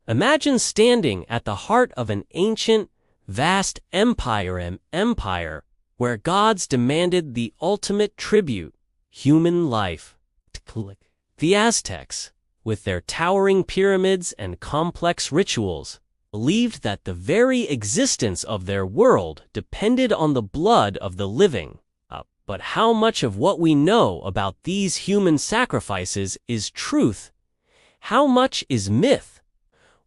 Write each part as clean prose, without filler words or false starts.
Imagine standing at the heart of an ancient, vast empire where gods demanded the ultimate tribute, human life. The Aztecs, with their towering pyramids and complex rituals, believed that the very existence of their world depended on the blood of the living. But how much of what we know about these human sacrifices is truth? How much is myth?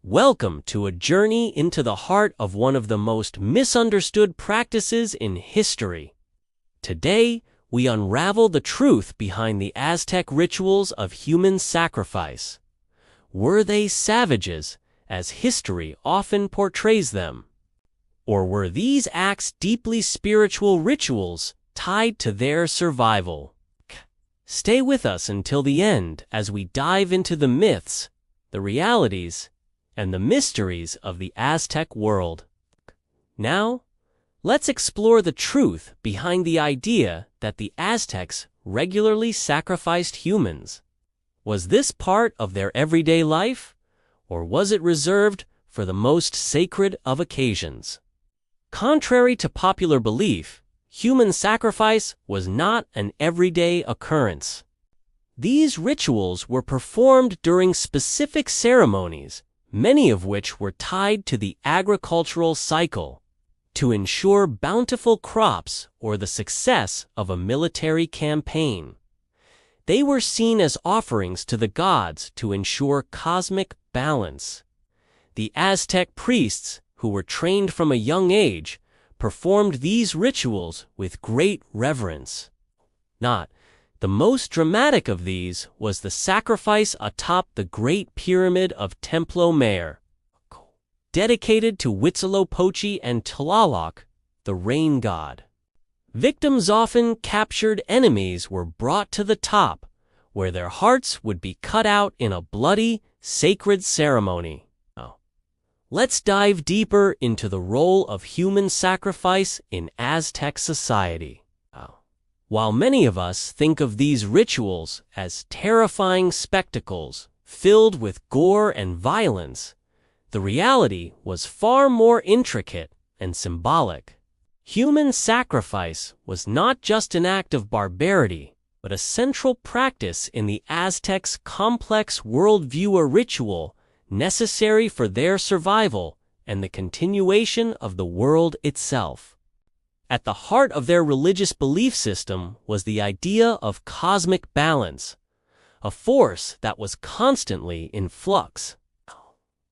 Welcome to a journey into the heart of one of the most misunderstood practices in history. Today, we unravel the truth behind the Aztec rituals of human sacrifice. Were they savages, as history often portrays them? Or were these acts deeply spiritual rituals tied to their survival? Stay with us until the end as we dive into the myths, the realities, and the mysteries of the Aztec world. Now, let's explore the truth behind the idea that the Aztecs regularly sacrificed humans. Was this part of their everyday life, or was it reserved for the most sacred of occasions? Contrary to popular belief, human sacrifice was not an everyday occurrence. These rituals were performed during specific ceremonies, many of which were tied to the agricultural cycle, to ensure bountiful crops or the success of a military campaign. They were seen as offerings to the gods to ensure cosmic balance. The Aztec priests, who were trained from a young age, performed these rituals with great reverence. The most dramatic of these was the sacrifice atop the Great Pyramid of Templo Mayor, dedicated to Huitzilopochtli and Tlaloc, the rain god. Victims, often captured enemies, were brought to the top, where their hearts would be cut out in a bloody, sacred ceremony. Let's dive deeper into the role of human sacrifice in Aztec society. While many of us think of these rituals as terrifying spectacles filled with gore and violence, the reality was far more intricate and symbolic. Human sacrifice was not just an act of barbarity, but a central practice in the Aztecs' complex worldview, a ritual necessary for their survival and the continuation of the world itself. At the heart of their religious belief system was the idea of cosmic balance, a force that was constantly in flux.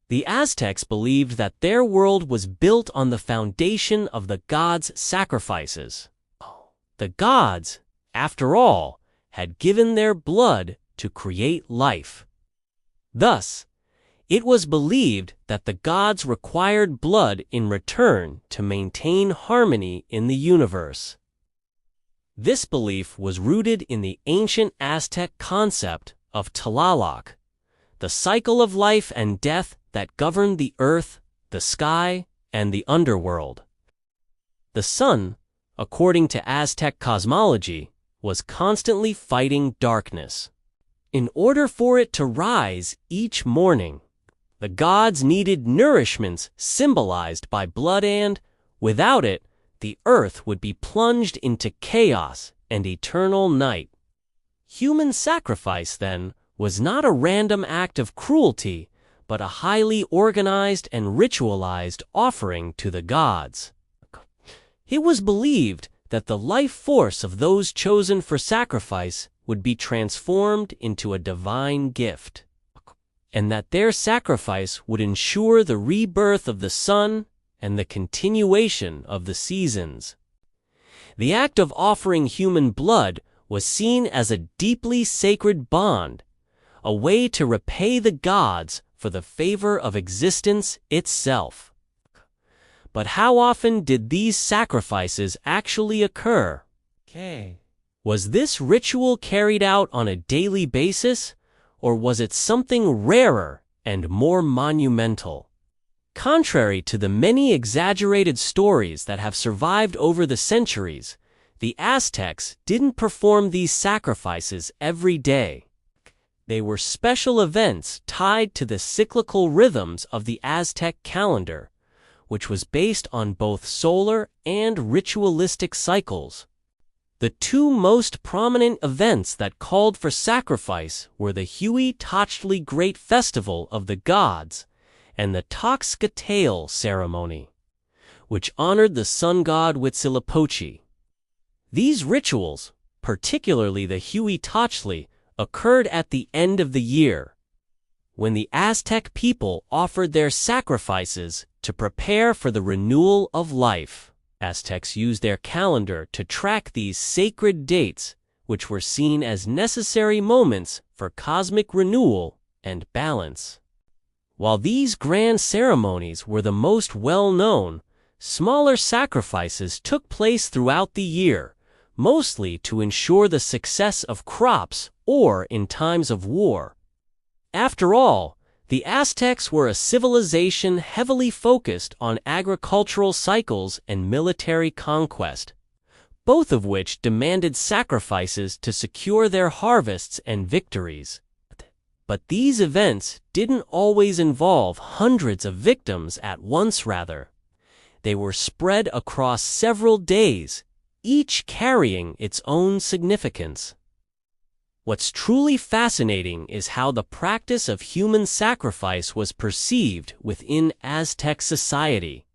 The Aztecs believed that their world was built on the foundation of the gods' sacrifices. The gods, after all, had given their blood to create life. Thus, it was believed that the gods required blood in return to maintain harmony in the universe. This belief was rooted in the ancient Aztec concept of Tlaloc, the cycle of life and death that governed the earth, the sky, and the underworld. The sun, according to Aztec cosmology, was constantly fighting darkness. In order for it to rise each morning, the gods needed nourishments symbolized by blood, and, without it, the earth would be plunged into chaos and eternal night. Human sacrifice, then, was not a random act of cruelty, but a highly organized and ritualized offering to the gods. It was believed that the life force of those chosen for sacrifice would be transformed into a divine gift, and that their sacrifice would ensure the rebirth of the sun and the continuation of the seasons. The act of offering human blood was seen as a deeply sacred bond, a way to repay the gods for the favor of existence itself. But how often did these sacrifices actually occur? Was this ritual carried out on a daily basis, or was it something rarer and more monumental? Contrary to the many exaggerated stories that have survived over the centuries, the Aztecs didn't perform these sacrifices every day. They were special events tied to the cyclical rhythms of the Aztec calendar, which was based on both solar and ritualistic cycles. The two most prominent events that called for sacrifice were the Huitzilopochtli Great Festival of the Gods and the Tlaxcatl ceremony, which honored the sun god Huitzilopochtli. These rituals, particularly the Huitzilopochtli, occurred at the end of the year, when the Aztec people offered their sacrifices to prepare for the renewal of life. Aztecs used their calendar to track these sacred dates, which were seen as necessary moments for cosmic renewal and balance. While these grand ceremonies were the most well-known, smaller sacrifices took place throughout the year, mostly to ensure the success of crops or in times of war. After all, the Aztecs were a civilization heavily focused on agricultural cycles and military conquest, both of which demanded sacrifices to secure their harvests and victories. But these events didn't always involve hundreds of victims at once, rather. They were spread across several days, each carrying its own significance. What's truly fascinating is how the practice of human sacrifice was perceived within Aztec society.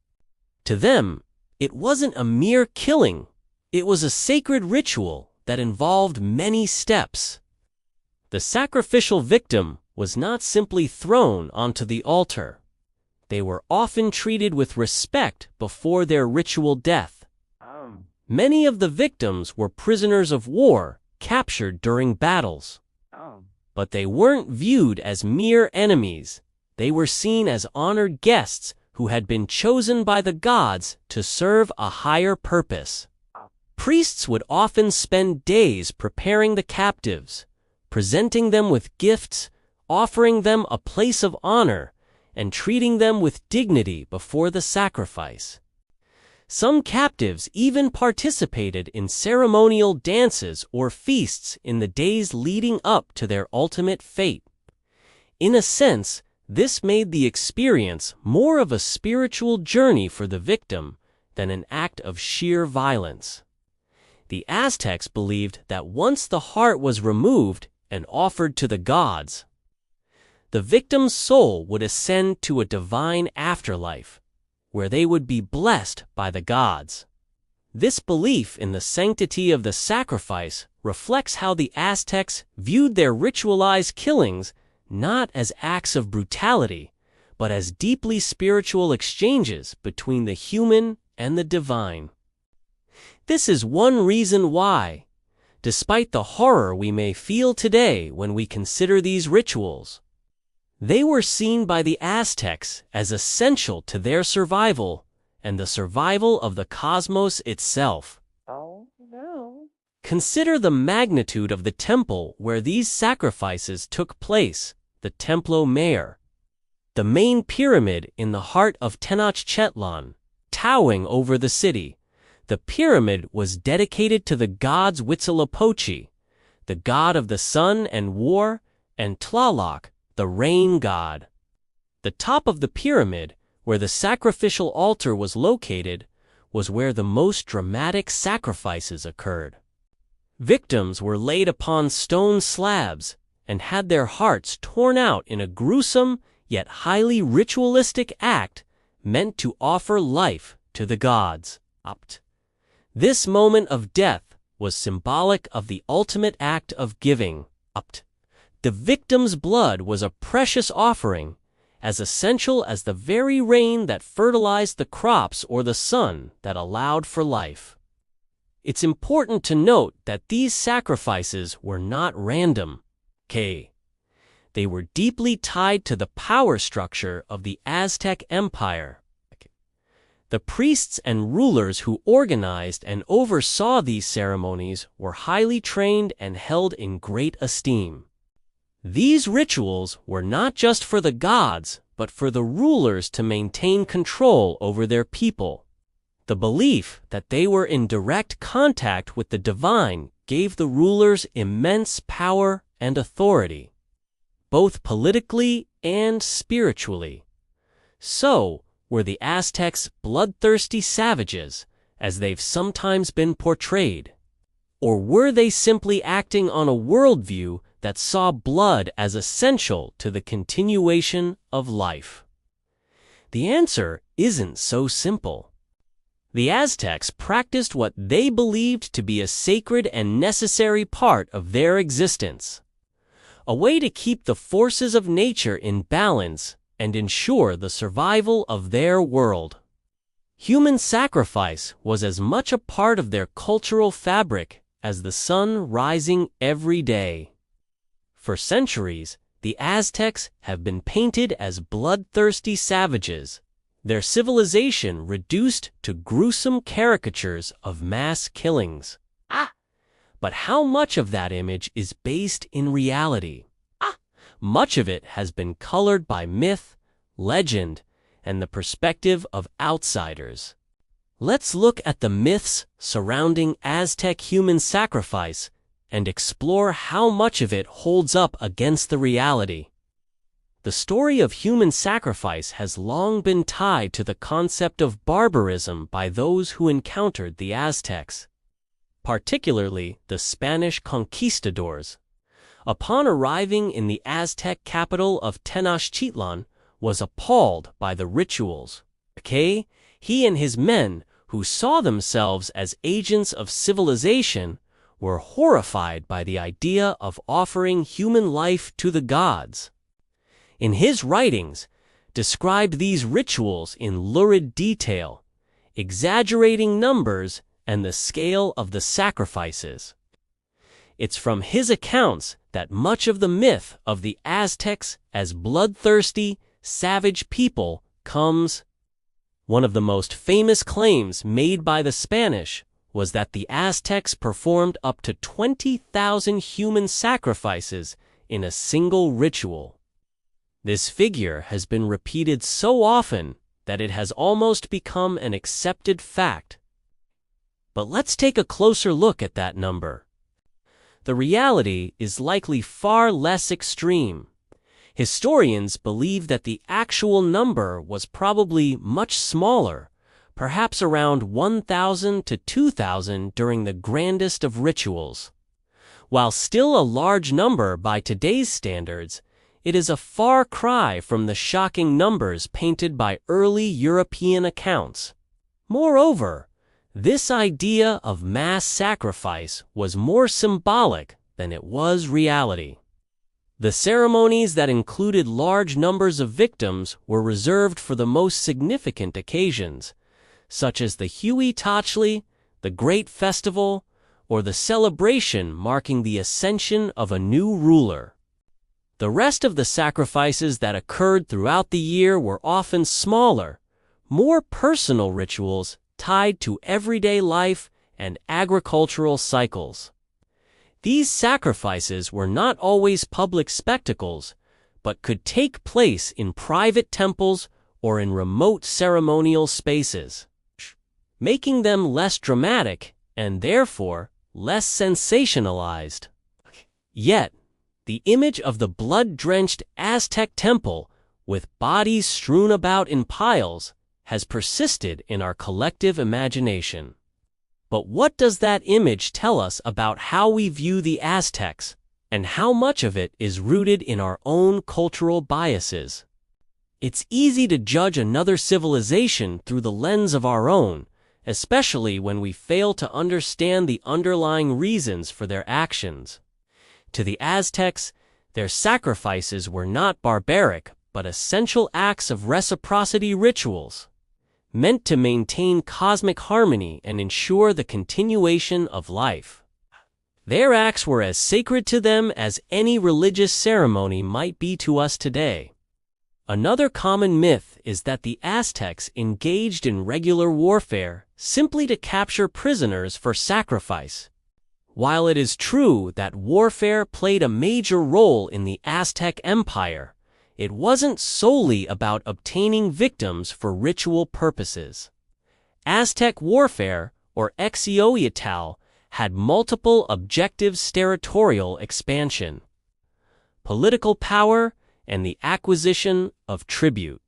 To them, it wasn't a mere killing, it was a sacred ritual that involved many steps. The sacrificial victim was not simply thrown onto the altar. They were often treated with respect before their ritual death. Many of the victims were prisoners of war captured during battles. But they weren't viewed as mere enemies. They were seen as honored guests who had been chosen by the gods to serve a higher purpose. Priests would often spend days preparing the captives, presenting them with gifts, offering them a place of honor, and treating them with dignity before the sacrifice. Some captives even participated in ceremonial dances or feasts in the days leading up to their ultimate fate. In a sense, this made the experience more of a spiritual journey for the victim than an act of sheer violence. The Aztecs believed that once the heart was removed and offered to the gods, the victim's soul would ascend to a divine afterlife, where they would be blessed by the gods. This belief in the sanctity of the sacrifice reflects how the Aztecs viewed their ritualized killings not as acts of brutality, but as deeply spiritual exchanges between the human and the divine. This is one reason why, despite the horror we may feel today when we consider these rituals, they were seen by the Aztecs as essential to their survival and the survival of the cosmos itself. Oh, no. Consider the magnitude of the temple where these sacrifices took place, the Templo Mayor, the main pyramid in the heart of Tenochtitlan, towering over the city. The pyramid was dedicated to the gods Huitzilopochtli, the god of the sun and war, and Tlaloc, the rain god. The top of the pyramid, where the sacrificial altar was located, was where the most dramatic sacrifices occurred. Victims were laid upon stone slabs and had their hearts torn out in a gruesome yet highly ritualistic act meant to offer life to the gods. This moment of death was symbolic of the ultimate act of giving. The victim's blood was a precious offering, as essential as the very rain that fertilized the crops or the sun that allowed for life. It's important to note that these sacrifices were not random. They were deeply tied to the power structure of the Aztec Empire. The priests and rulers who organized and oversaw these ceremonies were highly trained and held in great esteem. These rituals were not just for the gods, but for the rulers to maintain control over their people. The belief that they were in direct contact with the divine gave the rulers immense power and authority. both politically and spiritually. So, were the Aztecs bloodthirsty savages, as they've sometimes been portrayed? Or were they simply acting on a worldview that saw blood as essential to the continuation of life? The answer isn't so simple. The Aztecs practiced what they believed to be a sacred and necessary part of their existence, a way to keep the forces of nature in balance and ensure the survival of their world. Human sacrifice was as much a part of their cultural fabric as the sun rising every day. For centuries, the Aztecs have been painted as bloodthirsty savages, their civilization reduced to gruesome caricatures of mass killings. But how much of that image is based in reality? Much of it has been colored by myth, legend, and the perspective of outsiders. Let's look at the myths surrounding Aztec human sacrifice and explore how much of it holds up against the reality. The story of human sacrifice has long been tied to the concept of barbarism by those who encountered the Aztecs, particularly the Spanish conquistadors. Upon arriving in the Aztec capital of Tenochtitlan, was appalled by the rituals. He and his men, who saw themselves as agents of civilization, were horrified by the idea of offering human life to the gods. In his writings, described these rituals in lurid detail, exaggerating numbers and the scale of the sacrifices. It's from his accounts that much of the myth of the Aztecs as bloodthirsty, savage people comes. One of the most famous claims made by the Spanish was that the Aztecs performed up to 20,000 human sacrifices in a single ritual. This figure has been repeated so often that it has almost become an accepted fact. But let's take a closer look at that number. The reality is likely far less extreme. Historians believe that the actual number was probably much smaller, perhaps around 1,000 to 2,000 during the grandest of rituals. While still a large number by today's standards, it is a far cry from the shocking numbers painted by early European accounts. Moreover, this idea of mass sacrifice was more symbolic than it was reality. The ceremonies that included large numbers of victims were reserved for the most significant occasions, such as the Huitzilopochtli, the Great Festival, or the celebration marking the ascension of a new ruler. The rest of the sacrifices that occurred throughout the year were often smaller, more personal rituals tied to everyday life and agricultural cycles. These sacrifices were not always public spectacles, but could take place in private temples or in remote ceremonial spaces, making them less dramatic and therefore less sensationalized. Yet, the image of the blood-drenched Aztec temple, with bodies strewn about in piles, has persisted in our collective imagination. But what does that image tell us about how we view the Aztecs, and how much of it is rooted in our own cultural biases? It's easy to judge another civilization through the lens of our own, especially when we fail to understand the underlying reasons for their actions. To the Aztecs, their sacrifices were not barbaric, but essential acts of reciprocity rituals, meant to maintain cosmic harmony and ensure the continuation of life. Their acts were as sacred to them as any religious ceremony might be to us today. Another common myth is that the Aztecs engaged in regular warfare simply to capture prisoners for sacrifice. While it is true that warfare played a major role in the Aztec Empire, it wasn't solely about obtaining victims for ritual purposes. Aztec warfare, or Exioyatl, had multiple objectives: territorial expansion, political power, and the acquisition of tribute.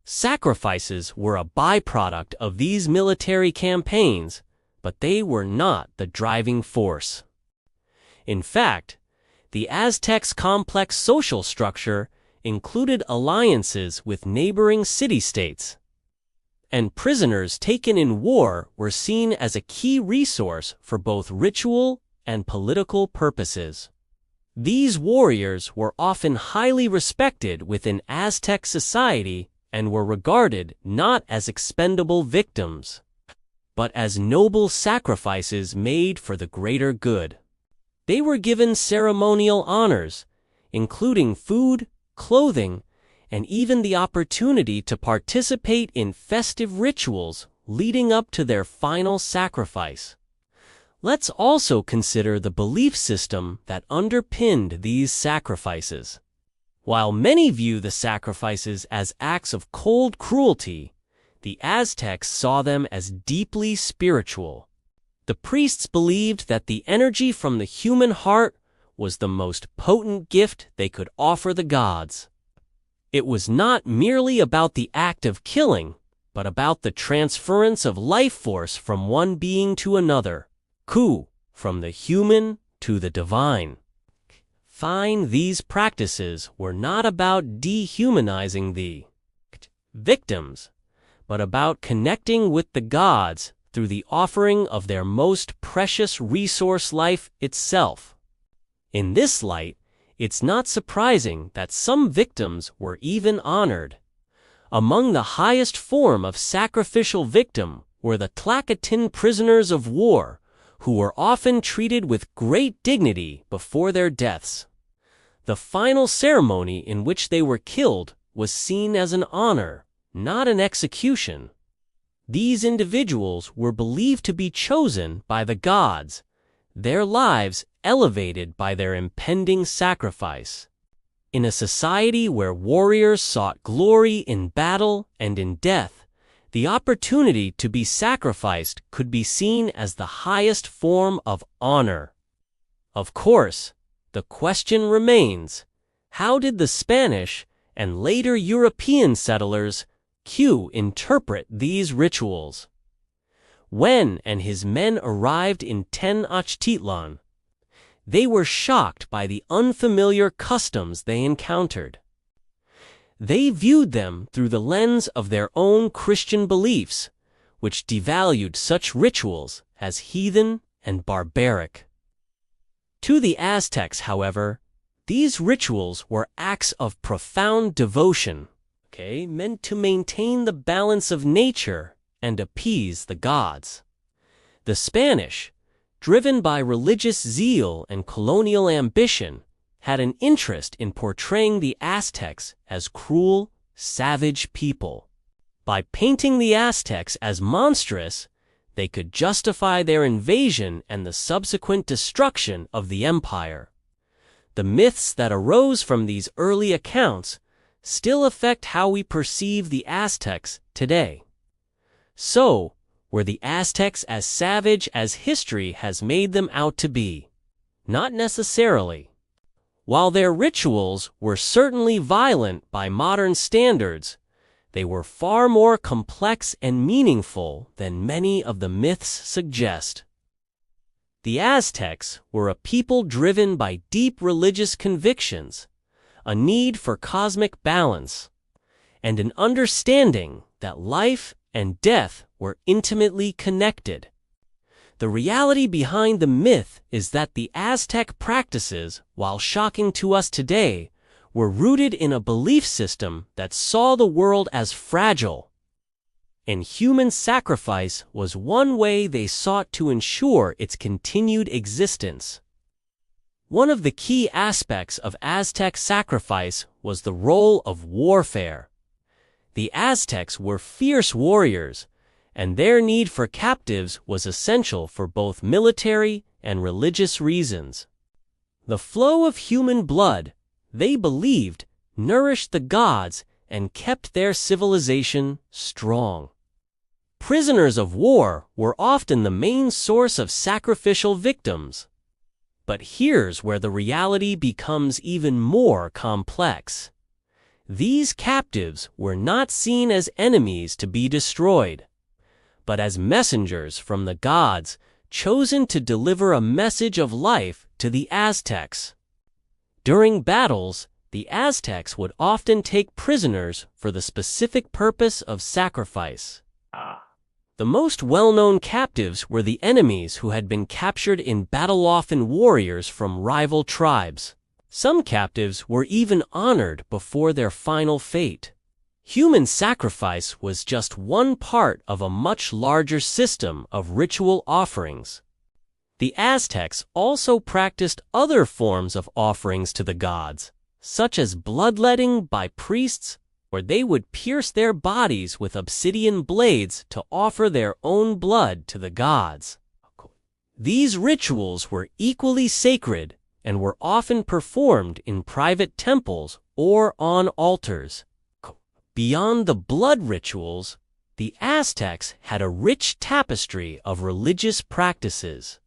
Sacrifices were a byproduct of these military campaigns, but they were not the driving force. In fact, the Aztecs' complex social structure included alliances with neighboring city-states, and prisoners taken in war were seen as a key resource for both ritual and political purposes. These warriors were often highly respected within Aztec society and were regarded not as expendable victims, but as noble sacrifices made for the greater good. They were given ceremonial honors, including food, clothing, and even the opportunity to participate in festive rituals leading up to their final sacrifice. Let's also consider the belief system that underpinned these sacrifices. While many view the sacrifices as acts of cold cruelty, the Aztecs saw them as deeply spiritual. The priests believed that the energy from the human heart was the most potent gift they could offer the gods. It was not merely about the act of killing, but about the transference of life force from one being to another, from the human to the divine. These practices were not about dehumanizing the victims, but about connecting with the gods through the offering of their most precious resource, life itself. In this light, it's not surprising that some victims were even honored. Among the highest form of sacrificial victim were the Tlacotin prisoners of war, who were often treated with great dignity before their deaths. The final ceremony in which they were killed was seen as an honor, not an execution. These individuals were believed to be chosen by the gods, their lives elevated by their impending sacrifice. In a society where warriors sought glory in battle and in death, the opportunity to be sacrificed could be seen as the highest form of honor. Of course, the question remains, how did the Spanish and later European settlers interpret these rituals? When and his men arrived in Tenochtitlan, they were shocked by the unfamiliar customs they encountered. They viewed them through the lens of their own Christian beliefs, which devalued such rituals as heathen and barbaric. To the Aztecs, however, these rituals were acts of profound devotion, meant to maintain the balance of nature and appease the gods. The Spanish, driven by religious zeal and colonial ambition, had an interest in portraying the Aztecs as cruel, savage people. By painting the Aztecs as monstrous, they could justify their invasion and the subsequent destruction of the empire. The myths that arose from these early accounts still affect how we perceive the Aztecs today. So, were the Aztecs as savage as history has made them out to be? Not necessarily. While their rituals were certainly violent by modern standards, they were far more complex and meaningful than many of the myths suggest. The Aztecs were a people driven by deep religious convictions, a need for cosmic balance, and an understanding that life and death were intimately connected. The reality behind the myth is that the Aztec practices, while shocking to us today, were rooted in a belief system that saw the world as fragile, and human sacrifice was one way they sought to ensure its continued existence. One of the key aspects of Aztec sacrifice was the role of warfare. The Aztecs were fierce warriors, and their need for captives was essential for both military and religious reasons. The flow of human blood, they believed, nourished the gods and kept their civilization strong. Prisoners of war were often the main source of sacrificial victims. But here's where the reality becomes even more complex. These captives were not seen as enemies to be destroyed, but as messengers from the gods chosen to deliver a message of life to the Aztecs. During battles, the Aztecs would often take prisoners for the specific purpose of sacrifice. The most well-known captives were the enemies who had been captured in battle-often warriors from rival tribes. Some captives were even honored before their final fate. Human sacrifice was just one part of a much larger system of ritual offerings. The Aztecs also practiced other forms of offerings to the gods, such as bloodletting by priests, where they would pierce their bodies with obsidian blades to offer their own blood to the gods. These rituals were equally sacred and were often performed in private temples or on altars. Beyond the blood rituals, the Aztecs had a rich tapestry of religious practices.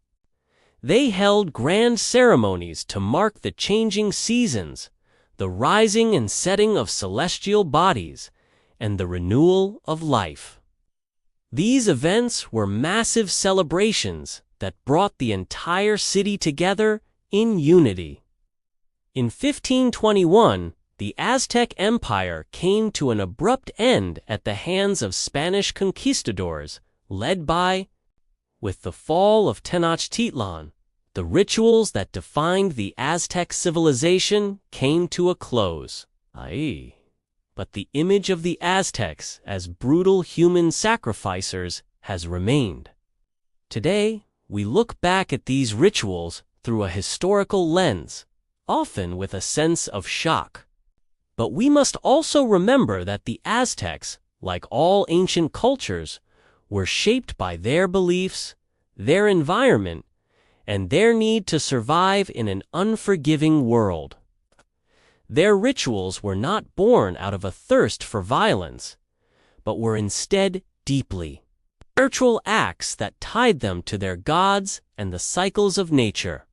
They held grand ceremonies to mark the changing seasons, the rising and setting of celestial bodies, and the renewal of life. These events were massive celebrations that brought the entire city together in unity. In 1521, the Aztec Empire came to an abrupt end at the hands of Spanish conquistadors, led by, with the fall of Tenochtitlan, the rituals that defined the Aztec civilization came to a close. But the image of the Aztecs as brutal human sacrificers has remained. Today, we look back at these rituals through a historical lens, often with a sense of shock. But we must also remember that the Aztecs, like all ancient cultures, were shaped by their beliefs, their environment, and their need to survive in an unforgiving world. Their rituals were not born out of a thirst for violence, but were instead deeply spiritual acts that tied them to their gods and the cycles of nature.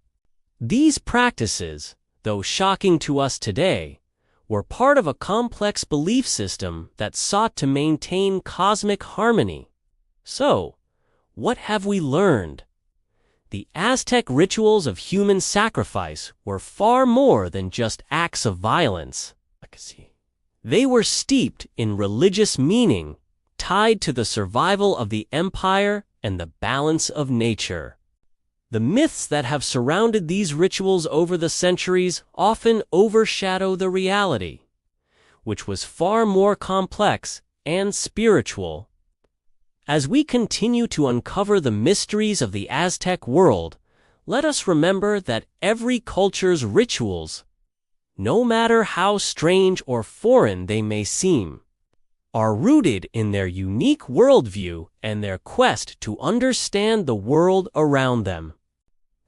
These practices, though shocking to us today, were part of a complex belief system that sought to maintain cosmic harmony. So, what have we learned? The Aztec rituals of human sacrifice were far more than just acts of violence. They were steeped in religious meaning, tied to the survival of the empire and the balance of nature. The myths that have surrounded these rituals over the centuries often overshadow the reality, which was far more complex and spiritual. As we continue to uncover the mysteries of the Aztec world, let us remember that every culture's rituals, no matter how strange or foreign they may seem, are rooted in their unique worldview and their quest to understand the world around them.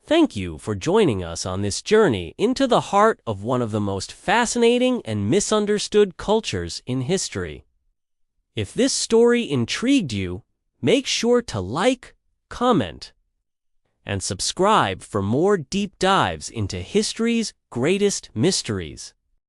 Thank you for joining us on this journey into the heart of one of the most fascinating and misunderstood cultures in history. If this story intrigued you, make sure to like, comment, and subscribe for more deep dives into history's greatest mysteries.